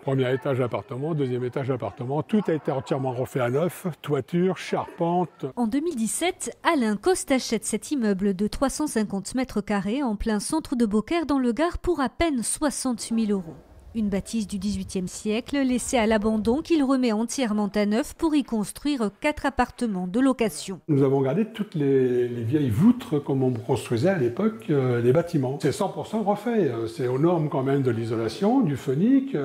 Premier étage appartement, deuxième étage appartement, tout a été entièrement refait à neuf, toiture, charpente. En 2017, Alain Coste achète cet immeuble de 350 mètres carrés en plein centre de Beaucaire dans le Gard pour à peine 60 000 €. Une bâtisse du XVIIIe siècle laissée à l'abandon qu'il remet entièrement à neuf pour y construire 4 appartements de location. Nous avons gardé toutes les vieilles voûtes comme on construisait à l'époque les bâtiments. C'est 100% refait, c'est aux normes quand même de l'isolation, du phonique,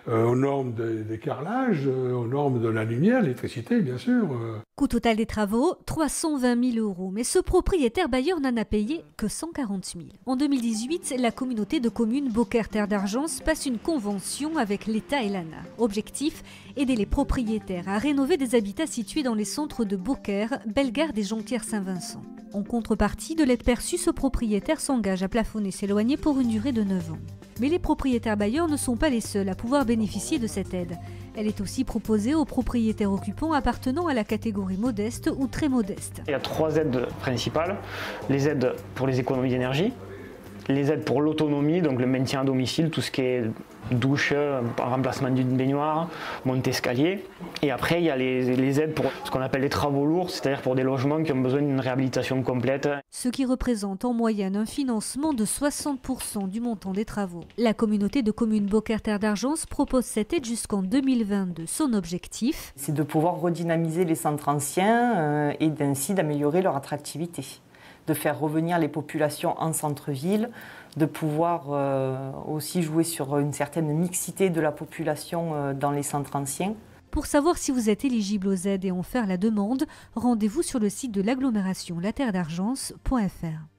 aux normes des carrelages, aux normes de la lumière, l'électricité bien sûr. Coût total des travaux, 320 000 €. Mais ce propriétaire bailleur n'en a payé que 140 000. En 2018, la communauté de communes Beaucaire-Terre d'Argence passe une convention avec l'État et l'ANA. Objectif, aider les propriétaires à rénover des habitats situés dans les centres de Beaucaire, Bellegarde et Jonquière-Saint-Vincent. En contrepartie de l'aide perçue, ce propriétaire s'engage à plafonner ses loyers pour une durée de 9 ans. Mais les propriétaires bailleurs ne sont pas les seuls à pouvoir bénéficier de cette aide. Elle est aussi proposée aux propriétaires occupants appartenant à la catégorie modeste ou très modeste. Il y a 3 aides principales. Les aides pour les économies d'énergie, les aides pour l'autonomie, donc le maintien à domicile, tout ce qui est douche, remplacement d'une baignoire, montée escalier. Et après, il y a les aides pour ce qu'on appelle les travaux lourds, c'est-à-dire pour des logements qui ont besoin d'une réhabilitation complète. Ce qui représente en moyenne un financement de 60% du montant des travaux. La communauté de communes Beaucaire-Terre d'Argence propose cette aide jusqu'en 2022. Son objectif, c'est de pouvoir redynamiser les centres anciens et ainsi d'améliorer leur attractivité, de faire revenir les populations en centre-ville, de pouvoir aussi jouer sur une certaine mixité de la population dans les centres anciens. Pour savoir si vous êtes éligible aux aides et en faire la demande, rendez-vous sur le site de l'agglomération laterre-d'Argence.fr.